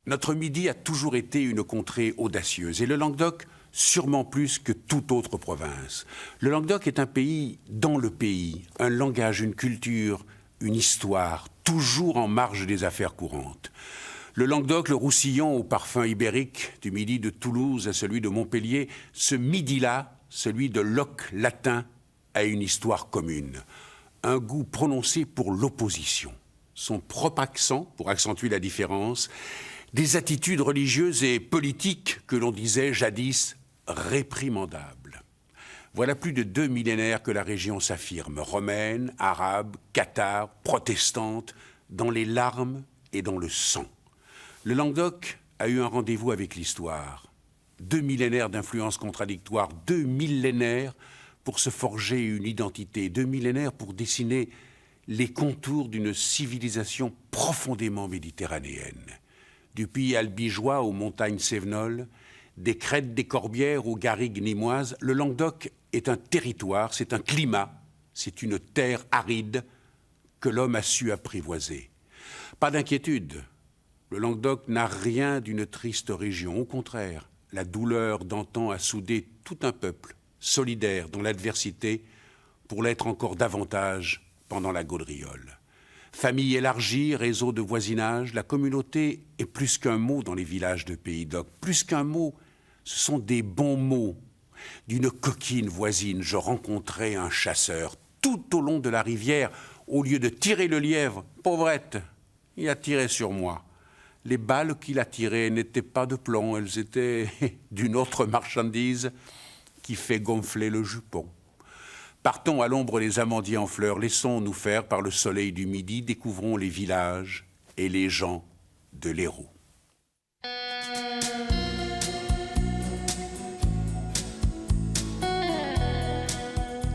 Notre Midi a toujours été une contrée audacieuse, et le Languedoc, sûrement plus que toute autre province. Le Languedoc est un pays dans le pays, un langage, une culture, une histoire, toujours en marge des affaires courantes. Le Languedoc, le Roussillon au parfum ibérique, du Midi de Toulouse à celui de Montpellier, ce Midi-là, celui de Locq latin, a une histoire commune. Un goût prononcé pour l'opposition, son propre accent pour accentuer la différence, des attitudes religieuses et politiques que l'on disait jadis réprimandables. Voilà plus de 2 millénaires que la région s'affirme, romaine, arabe, cathare, protestante, dans les larmes et dans le sang. Le Languedoc a eu un rendez-vous avec l'histoire. 2 millénaires d'influences contradictoires, 2 millénaires pour se forger une identité, 2 millénaires pour dessiner les contours d'une civilisation profondément méditerranéenne. Du Puy albigeois aux montagnes cévenoles, des crêtes des Corbières aux garrigues nîmoises, le Languedoc est un territoire, c'est un climat, c'est une terre aride que l'homme a su apprivoiser. Pas d'inquiétude, le Languedoc n'a rien d'une triste région, au contraire, la douleur d'antan a soudé tout un peuple, solidaire dans l'adversité, pour l'être encore davantage pendant la gaudriole. Famille élargie, réseau de voisinage, la communauté est plus qu'un mot dans les villages de Pays d'Oc. Plus qu'un mot, ce sont des bons mots. D'une coquine voisine, je rencontrais un chasseur tout au long de la rivière. Au lieu de tirer le lièvre, pauvrette, il a tiré sur moi. Les balles qu'il a tirées n'étaient pas de plomb, elles étaient d'une autre marchandise qui fait gonfler le jupon. Partons à l'ombre des amandiers en fleurs, laissons-nous faire par le soleil du Midi, découvrons les villages et les gens de l'Hérault.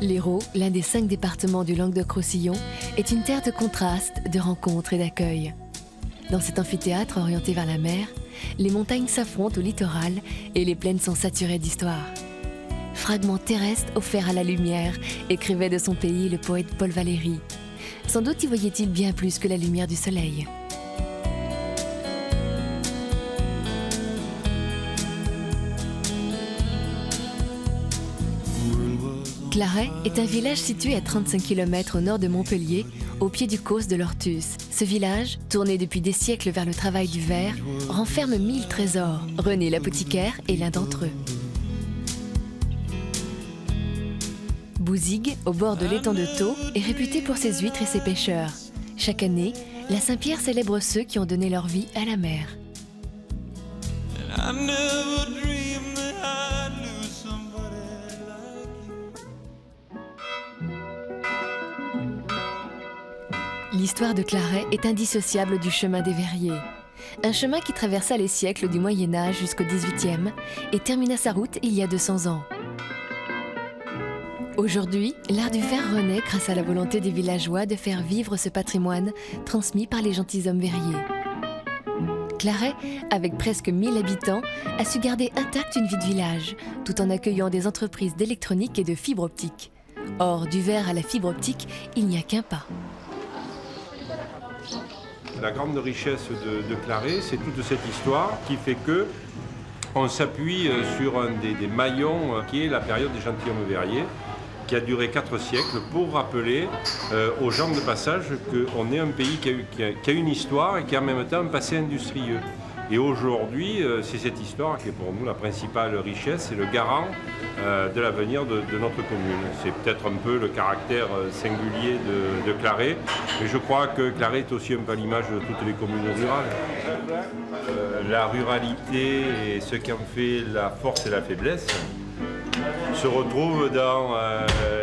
L'Hérault, l'un des 5 départements du Languedoc-Roussillon, est une terre de contraste, de rencontres et d'accueil. Dans cet amphithéâtre orienté vers la mer, les montagnes s'affrontent au littoral et les plaines sont saturées d'histoire. Fragments terrestres offerts à la lumière, écrivait de son pays le poète Paul Valéry. Sans doute y voyait-il bien plus que la lumière du soleil. Claret est un village situé à 35 km au nord de Montpellier, au pied du causse de l'Ortus. Ce village, tourné depuis des siècles vers le travail du verre, renferme 1000 trésors. René l'apothicaire est l'un d'entre eux. Bouzigues, au bord de l'étang de Thau, est réputé pour ses huîtres et ses pêcheurs. Chaque année, la Saint-Pierre célèbre ceux qui ont donné leur vie à la mer. L'histoire de Claret est indissociable du chemin des Verriers. Un chemin qui traversa les siècles du Moyen-Âge jusqu'au XVIIIe et termina sa route il y a 200 ans. Aujourd'hui, l'art du verre renaît grâce à la volonté des villageois de faire vivre ce patrimoine transmis par les gentilshommes verriers. Claret, avec presque 1000 habitants, a su garder intacte une vie de village, tout en accueillant des entreprises d'électronique et de fibre optique. Or, du verre à la fibre optique, il n'y a qu'un pas. La grande richesse de Claret, c'est toute cette histoire qui fait que on s'appuie sur un des maillons qui est la période des gentilshommes verriers, qui a duré 4 siècles pour rappeler aux gens de passage qu'on est un pays qui a une histoire et qui a en même temps un passé industrieux. Et aujourd'hui, c'est cette histoire qui est pour nous la principale richesse et le garant de l'avenir de notre commune. C'est peut-être un peu le caractère singulier de Claret, mais je crois que Claret est aussi un peu à l'image de toutes les communes rurales. La ruralité et ce qui en fait la force et la faiblesse se retrouvent dans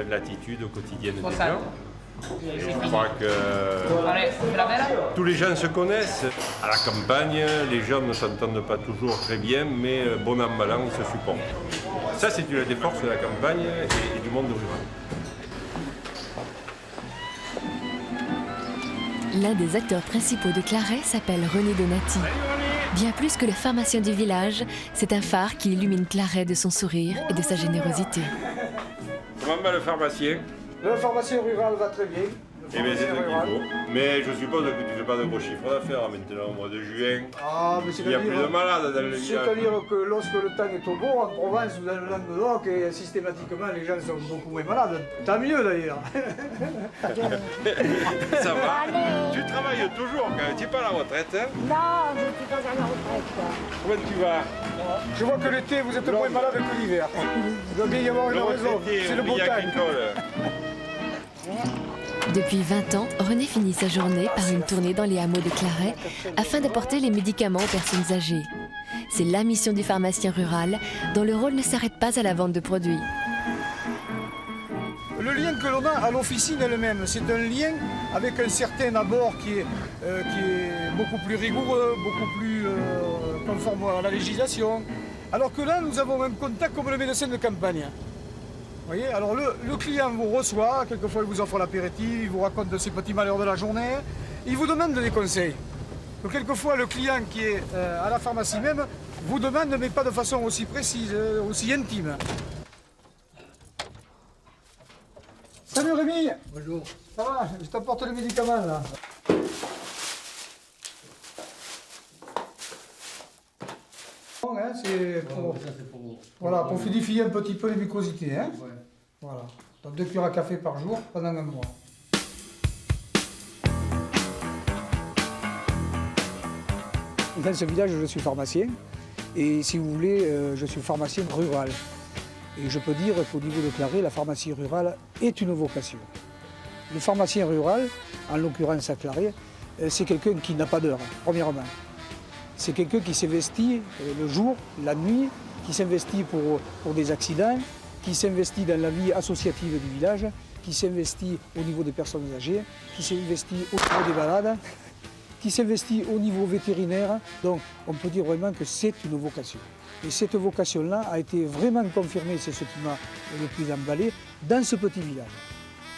l'attitude quotidienne des gens. Et je crois que tous les gens se connaissent. À la campagne, les gens ne s'entendent pas toujours très bien, mais bon an, mal an, ils se supportent. Ça, c'est une des forces de la campagne et du monde rural. L'un des acteurs principaux de Claret s'appelle René Donati. Bien plus que le pharmacien du village, c'est un phare qui illumine Claret de son sourire et de sa générosité. Comment va le pharmacien ? Le pharmacien rural va très bien. Le Eh bien, c'est ce qu'il faut. Mais je suppose que tu ne fais pas de gros chiffres d'affaires maintenant, au mois de juin. Ah, mais Il n'y a plus de malades dans le village. c'est-à-dire que lorsque le temps est au beau, en Provence ou dans le Languedoc, et systématiquement les gens sont beaucoup moins malades. Tant mieux d'ailleurs. Ça va. Tu travailles toujours quand même, tu n'es pas à la retraite. Hein? Non, je ne suis pas à la retraite. Où est-ce que tu vas? Je vois que l'été vous êtes moins malade que l'hiver. Il doit bien y avoir une raison. C'est le beau temps. Depuis 20 ans, René finit sa journée par une tournée dans les hameaux de Claret afin d'apporter les médicaments aux personnes âgées. C'est la mission du pharmacien rural, dont le rôle ne s'arrête pas à la vente de produits. Le lien que l'on a à l'officine elle-même, c'est un lien avec un certain abord qui est beaucoup plus rigoureux, beaucoup plus conforme à la législation. Alors que là, nous avons un contact comme le médecin de campagne. Vous voyez, alors le client vous reçoit, quelquefois il vous offre l'apéritif, il vous raconte ses petits malheurs de la journée, il vous demande des conseils. Donc quelquefois le client qui est à la pharmacie même vous demande, mais pas de façon aussi précise, aussi intime. Salut Rémi. Bonjour. Ça va? Je t'apporte les médicaments là. Bon, hein, c'est pour, voilà, pour fluidifier un petit peu les mucosités. Hein. Ouais. Voilà. Donc 2 cuillères à café par jour pendant un mois. Dans ce village, je suis pharmacien. Et si vous voulez, je suis pharmacien rural. Et je peux dire qu'au niveau de Claret, la pharmacie rurale est une vocation. Le pharmacien rural, en l'occurrence à Claret, c'est quelqu'un qui n'a pas d'heure, premièrement. C'est quelqu'un qui s'investit le jour, la nuit, qui s'investit pour des accidents, qui s'investit dans la vie associative du village, qui s'investit au niveau des personnes âgées, qui s'investit au niveau des malades, qui s'investit au niveau vétérinaire. Donc on peut dire vraiment que c'est une vocation. Et cette vocation-là a été vraiment confirmée, c'est ce qui m'a le plus emballé, dans ce petit village.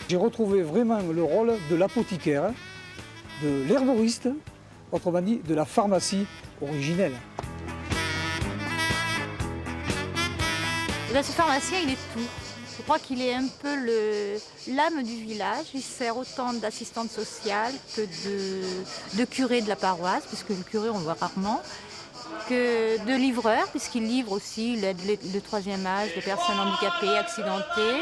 J'ai retrouvé vraiment le rôle de l'apothicaire, de l'herboriste, autrement dit de la pharmacie originelle. Eh bien, ce pharmacien, il est tout. Je crois qu'il est un peu l'âme du village. Il sert autant d'assistante sociale que de curé de la paroisse, puisque le curé, on le voit rarement, que de livreur, puisqu'il livre aussi le troisième âge, les personnes handicapées, accidentées.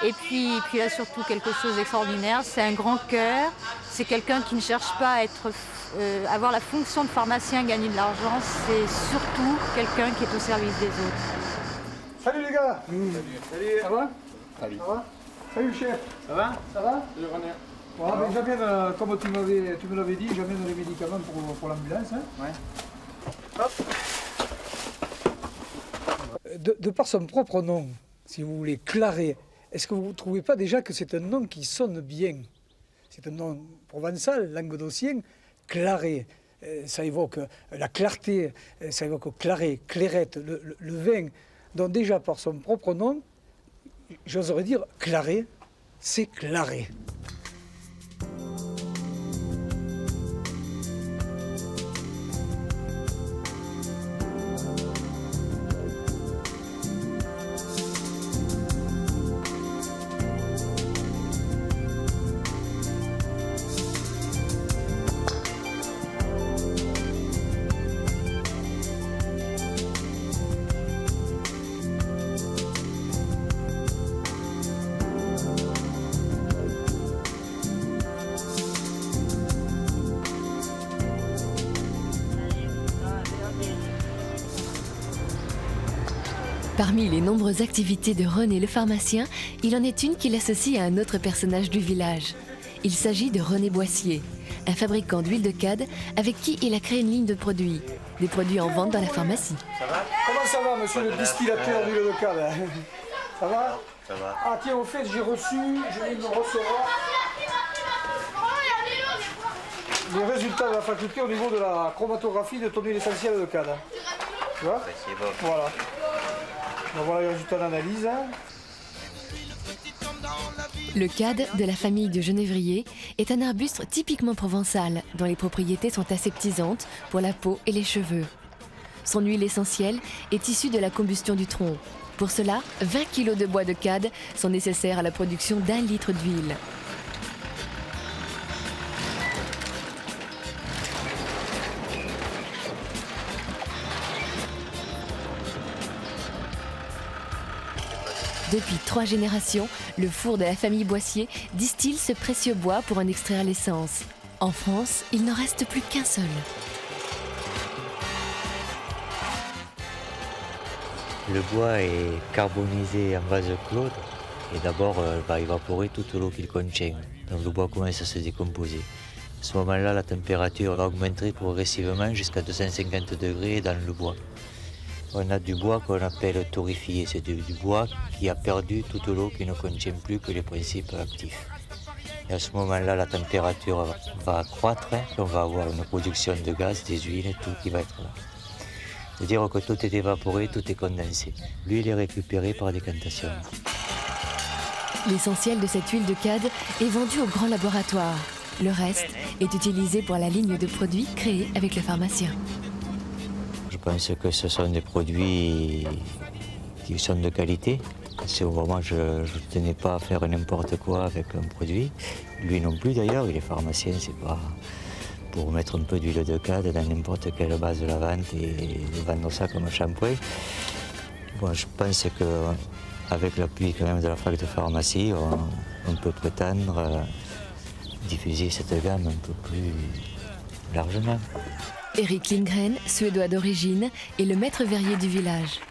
Et puis il a surtout quelque chose d'extraordinaire, c'est un grand cœur, c'est quelqu'un qui ne cherche pas à avoir la fonction de pharmacien, gagner de l'argent, c'est surtout quelqu'un qui est au service des autres. Salut les gars. Salut. Ça va? Salut. Ça va? Salut le chef. Ça va? Ça va? Salut René. Voilà, ben, j'amène, comme tu me l'avais dit, j'amène les médicaments pour l'ambulance. Hein. Ouais. Hop. De par son propre nom, si vous voulez, Claret, est-ce que vous ne trouvez pas déjà que c'est un nom qui sonne bien? C'est un nom provençal, languedocien, Claret. Ça évoque la clarté, ça évoque Claret, Clairette, le vin. Donc déjà par son propre nom, j'oserais dire Claret, c'est Claret. Parmi les nombreuses activités de René le pharmacien, il en est une qui l'associe à un autre personnage du village. Il s'agit de René Boissier, un fabricant d'huile de cade avec qui il a créé une ligne de produits. Des produits en vente dans la pharmacie. Ça va? Comment ça va, monsieur le distillateur d'huile de cade? Ça va? Ça va. Ah tiens, au fait, j'ai reçu, je viens de recevoir les résultats de la faculté au niveau de la chromatographie de ton huile essentielle de cade. Tu vois? C'est bon. Voilà. Donc voilà les résultats d'analyse. Le cade de la famille de genévrier est un arbuste typiquement provençal dont les propriétés sont aseptisantes pour la peau et les cheveux. Son huile essentielle est issue de la combustion du tronc. Pour cela, 20 kg de bois de cade sont nécessaires à la production d'1 litre d'huile. Depuis 3 générations, le four de la famille Boissier distille ce précieux bois pour en extraire l'essence. En France, il n'en reste plus qu'un seul. Le bois est carbonisé en vase clos et d'abord va évaporer toute l'eau qu'il contient. Donc le bois commence à se décomposer. À ce moment-là, la température va augmenter progressivement jusqu'à 250 degrés dans le bois. On a du bois qu'on appelle torréfié, c'est du bois qui a perdu toute l'eau, qui ne contient plus que les principes actifs. Et à ce moment-là, la température va croître, on va avoir une production de gaz, des huiles, tout qui va être là. C'est-à-dire que tout est évaporé, tout est condensé. L'huile est récupérée par décantation. L'essentiel de cette huile de cade est vendu au grand laboratoire. Le reste est utilisé pour la ligne de produits créée avec le pharmacien. Je pense que ce sont des produits qui sont de qualité. Parce que vraiment, je ne tenais pas à faire n'importe quoi avec un produit. Lui non plus d'ailleurs, il est pharmacien, c'est pas pour mettre un peu d'huile de cade dans n'importe quelle base de la vente et vendre ça comme un shampoing. Bon, je pense qu'avec l'appui quand même de la fac de pharmacie, on peut prétendre diffuser cette gamme un peu plus largement. Eric Lindgren, suédois d'origine, est le maître verrier du village.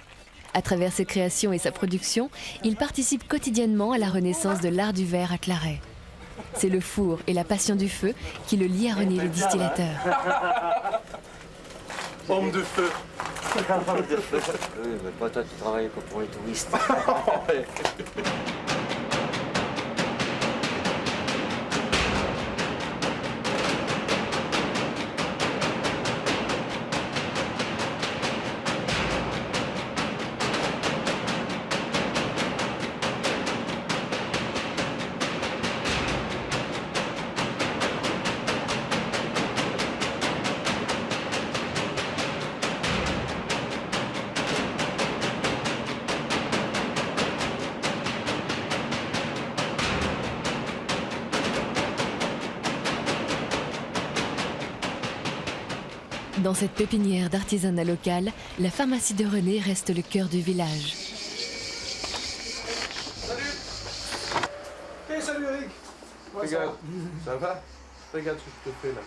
À travers ses créations et sa production, il participe quotidiennement à la renaissance de l'art du verre à Claret. C'est le four et la passion du feu qui le lient à René le distillateur. Homme de feu. Homme de feu. Oui, mais pas toi, tu travailles que pour les touristes. Dans cette pépinière d'artisanat local, la pharmacie de René reste le cœur du village. Salut. Hey, salut Eric. Ouais, Regarde, ça va? Regarde ce que je te fais là.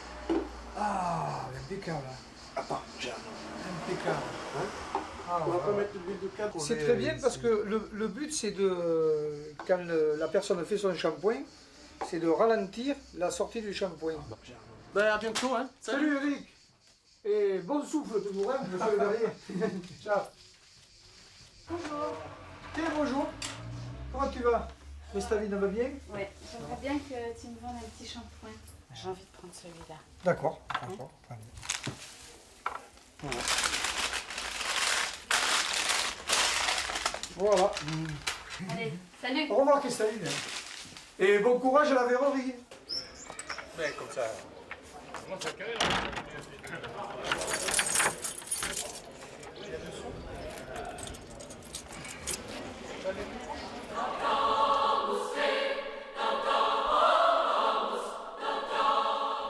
Ah, impeccable. Attends, j'ai Impeccable. Ah, On va pas ouais. mettre de l'huile de cade. C'est très bien parce que le but c'est de, quand la personne fait son shampoing, c'est de ralentir la sortie du shampoing. Ben à bientôt hein. Salut Eric. Et bon souffle toujours, hein, monsieur le verrier. Ciao. Bonjour. Tiens, bonjour. Comment tu vas? Mestavine va bien? Oui, j'aimerais bien que tu me vendes un petit shampoing. J'ai envie de prendre celui-là. D'accord. D'accord. Voilà. Allez, salut. Au revoir, Christaline. Et bon courage à la verrerie. Ben comme ça.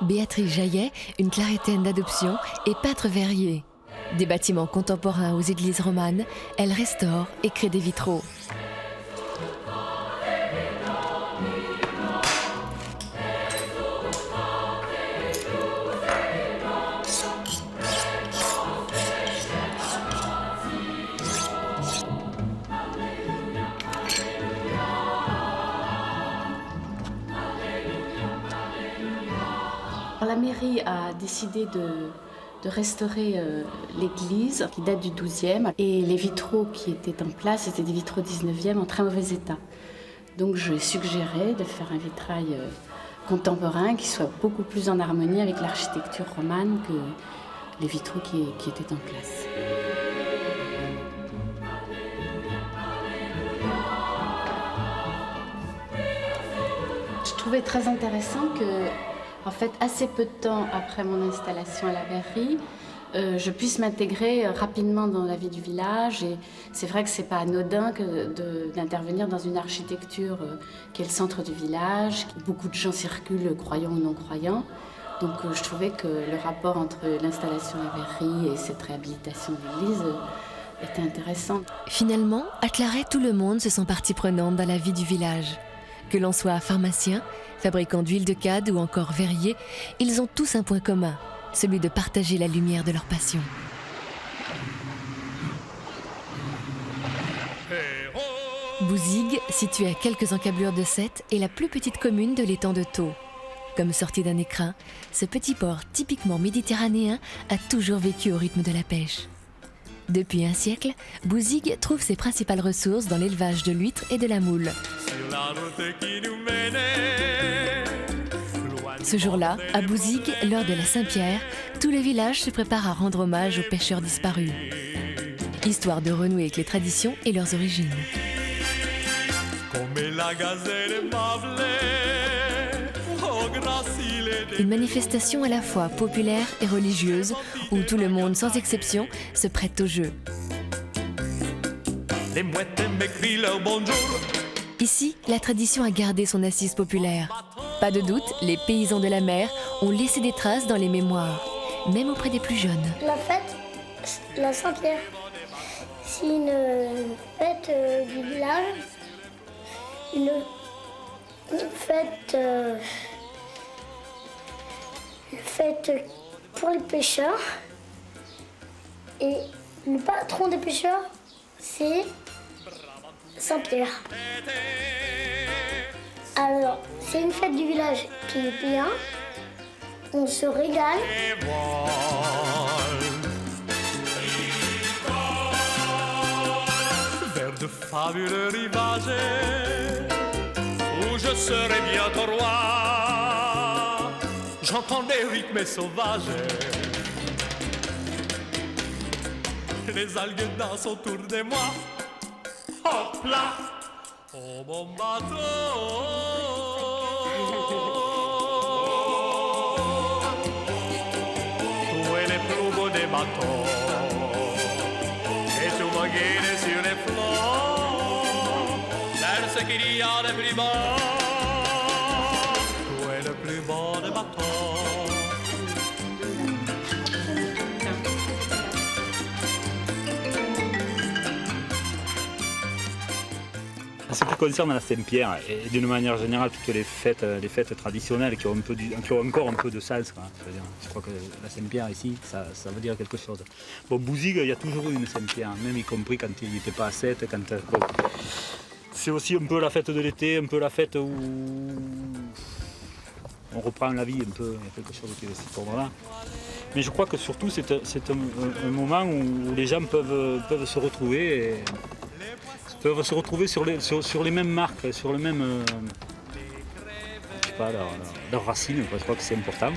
Béatrice Jaillet, une clarétaine d'adoption, est peintre verrier. Des bâtiments contemporains aux églises romanes, elle restaure et crée des vitraux. La mairie a décidé de restaurer l'église qui date du XIIe et les vitraux qui étaient en place, c'était des vitraux 19e en très mauvais état. Donc j'ai suggéré de faire un vitrail contemporain qui soit beaucoup plus en harmonie avec l'architecture romane que les vitraux qui étaient en place. Je trouvais très intéressant que, en fait, assez peu de temps après mon installation à la verrerie, je puisse m'intégrer rapidement dans la vie du village. Et c'est vrai que c'est pas anodin d'intervenir dans une architecture qui est le centre du village. Beaucoup de gens circulent, croyants ou non croyants. Donc je trouvais que le rapport entre l'installation à la verrerie et cette réhabilitation de l'église était intéressant. Finalement, à Claret, tout le monde se sent partie prenante dans la vie du village. Que l'on soit pharmacien, fabricant d'huile de cade ou encore verrier, ils ont tous un point commun, celui de partager la lumière de leur passion. Bouzigues, située à quelques encablures de Sète, est la plus petite commune de l'étang de Thau. Comme sorti d'un écrin, ce petit port typiquement méditerranéen a toujours vécu au rythme de la pêche. Depuis un siècle, Bouzigues trouve ses principales ressources dans l'élevage de l'huître et de la moule. Ce jour-là, à Bouzigues, lors de la Saint-Pierre, tout le village se prépare à rendre hommage aux pêcheurs disparus, histoire de renouer avec les traditions et leurs origines. Une manifestation à la fois populaire et religieuse, où tout le monde, sans exception, se prête au jeu. Ici, la tradition a gardé son assise populaire. Pas de doute, les paysans de la mer ont laissé des traces dans les mémoires, même auprès des plus jeunes. La fête, la Saint-Pierre, c'est une fête du village, une fête pour les pêcheurs. Et le patron des pêcheurs, c'est Saint-Pierre. Alors, c'est une fête du village qui est bien. On se régale. Vers de fabuleux rivages où je serai bientôt roi. J'entends des rythmes sauvages. Les algues dansent autour de moi. Hop là, oh mon bateau. Tu es le plus beau des bateaux. Et tu me guides sur les flots. Vers ce qu'il y a de plus beau. Tu es le plus beau des bateaux. En ce qui concerne la Saint-Pierre et d'une manière générale toutes les fêtes traditionnelles qui ont encore un peu de sens, quoi. Je crois que la Saint-Pierre ici, ça veut dire quelque chose. Bon, Bouzigues, il y a toujours eu une Saint-Pierre, même y compris quand il n'était pas à Sète. Bon. C'est aussi un peu la fête de l'été, un peu la fête où on reprend la vie un peu, il y a quelque chose qui est aussi pour là. Mais je crois que surtout c'est un moment où les gens peuvent se retrouver. Peuvent se retrouver sur les mêmes marques, sur le même, je sais pas, leurs racines, je crois que c'est important.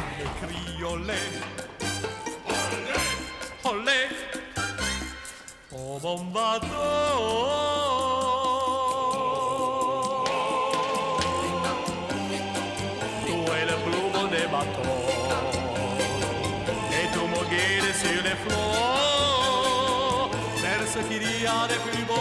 Et tu me guides sur les flots, vers ce qu'il y a de plus beau.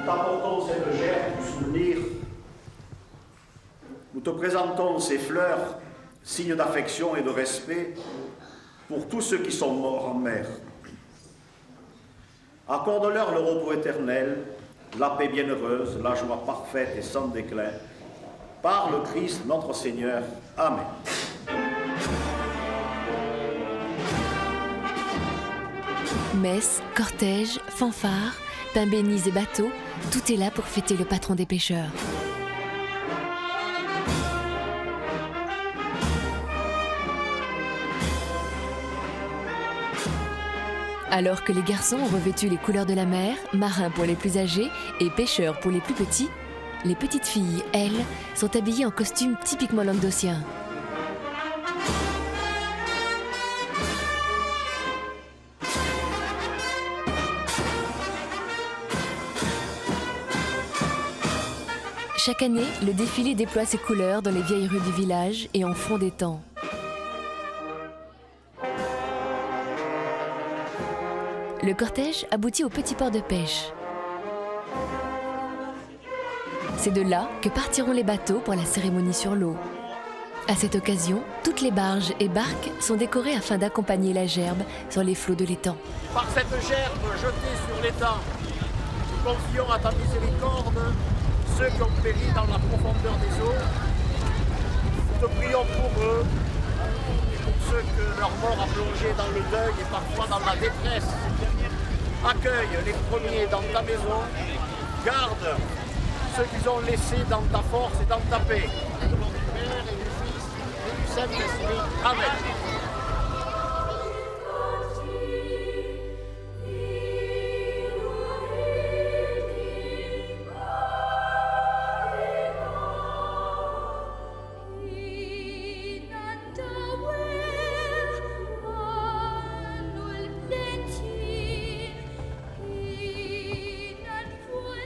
T'apportons cette gerbe du souvenir. Nous te présentons ces fleurs, signes d'affection et de respect pour tous ceux qui sont morts en mer. Accorde-leur le repos éternel, la paix bienheureuse, la joie parfaite et sans déclin. Par le Christ notre Seigneur. Amen. Messes, cortèges, fanfares, pain bénis et bateaux, tout est là pour fêter le patron des pêcheurs. Alors que les garçons ont revêtu les couleurs de la mer, marins pour les plus âgés et pêcheurs pour les plus petits, les petites filles, elles, sont habillées en costumes typiquement languedociens. Chaque année, le défilé déploie ses couleurs dans les vieilles rues du village et en fond des temps. Le cortège aboutit au petit port de pêche. C'est de là que partiront les bateaux pour la cérémonie sur l'eau. À cette occasion, toutes les barges et barques sont décorées afin d'accompagner la gerbe sur les flots de l'étang. Par cette gerbe jetée sur l'étang, nous confions à ta miséricorde ceux qui ont péri dans la profondeur des eaux. Nous te prions pour eux, et pour ceux que leur mort a plongé dans le deuil et parfois dans la détresse. Accueille les premiers dans ta maison, garde ceux qu'ils ont laissés dans ta force et dans ta paix. Au nom du Père et du Fils et du Saint-Esprit. Amen.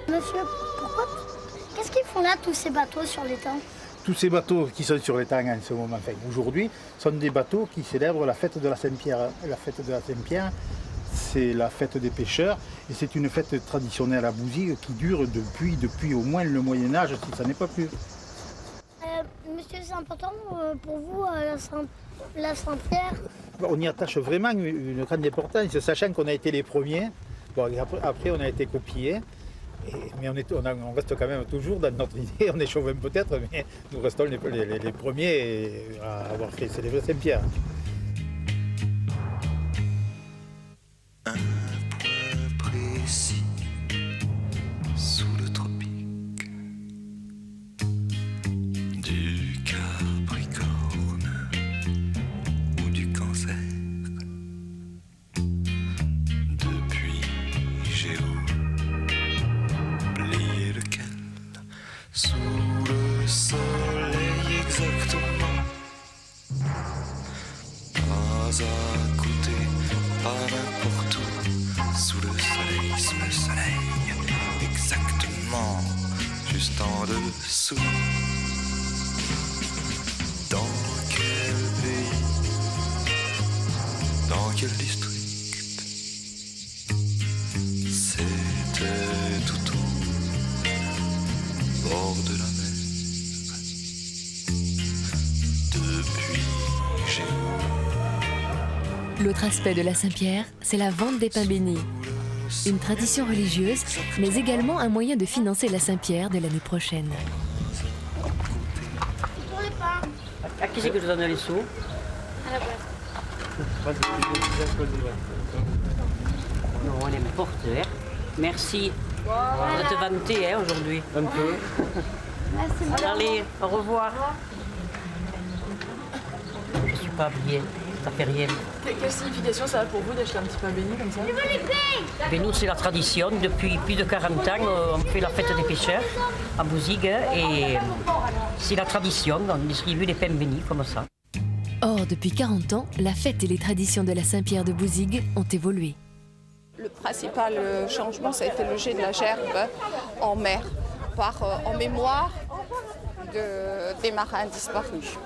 Monsieur, qu'est-ce qu'ils font là, tous ces bateaux sur l'étang? Tous ces bateaux qui sont sur l'étang en ce moment, enfin aujourd'hui, sont des bateaux qui célèbrent la fête de la Saint-Pierre. La fête de la Saint-Pierre, c'est la fête des pêcheurs et c'est une fête traditionnelle à Bouzigues qui dure depuis au moins le Moyen-Âge, si ça n'est pas plus. Monsieur, c'est important pour vous, la Saint-Pierre? On y attache vraiment une grande importance, sachant qu'on a été les premiers. Bon, après, on a été copiés. Mais on reste quand même toujours dans notre idée, on est chauvin peut-être, mais nous restons les premiers à avoir fait célébrer Saint-Pierre. Un point précis sous le tropique du Capricorne ou du Cancer. Depuis j'ai oublié lequel, sous le soleil exactement, pas à côté, pas n'importe où, sous le soleil, exactement, juste en dessous. Dans quel pays, dans quel district, c'était tout au bord de la mer. Depuis j'ai L'autre aspect de la Saint-Pierre, c'est la vente des pains bénis. Une tradition religieuse, mais également un moyen de financer la Saint-Pierre de l'année prochaine. Pour les pains. À qui c'est que je donne les sous? À la boîte. Non, on n'importe, hein. Merci. Vous êtes vanté, hein, aujourd'hui. Un peu. Merci beaucoup. Allez, au revoir. Je ne suis pas habillée, ça fait rien. Quelle signification ça a pour vous d'acheter un petit pain béni comme ça? Mais nous, c'est la tradition. Depuis plus de 40 ans, on fait la fête des pêcheurs à Bouzigues et c'est la tradition. On distribue des pains bénis comme ça. Or, depuis 40 ans, la fête et les traditions de la Saint-Pierre de Bouzigues ont évolué. Le principal changement, ça a été le jet de la gerbe en mer, en mémoire des marins disparus.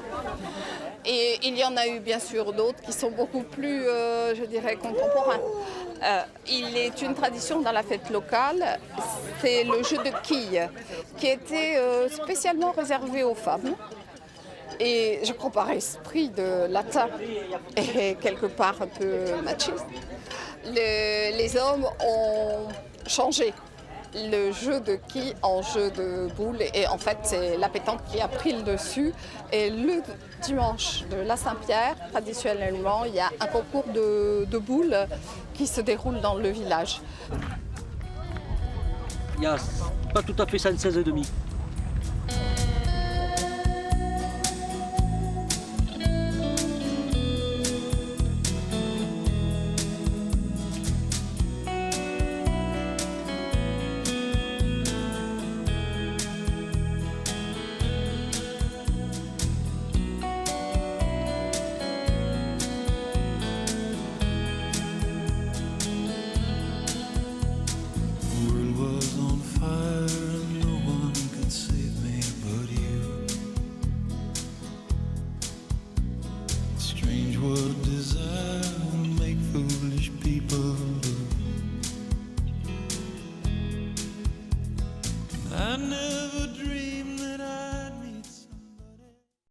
Et il y en a eu bien sûr d'autres qui sont beaucoup plus, je dirais, contemporains. Il est une tradition dans la fête locale, c'est le jeu de quilles, qui était spécialement réservé aux femmes. Et je crois par esprit de latin et quelque part un peu machiste, les hommes ont changé le jeu de quilles en jeu de boules. Et en fait, c'est la pétanque qui a pris le dessus. Et le dimanche de la Saint-Pierre, traditionnellement, il y a un concours de boules qui se déroule dans le village. Il y a pas tout à fait 116,5.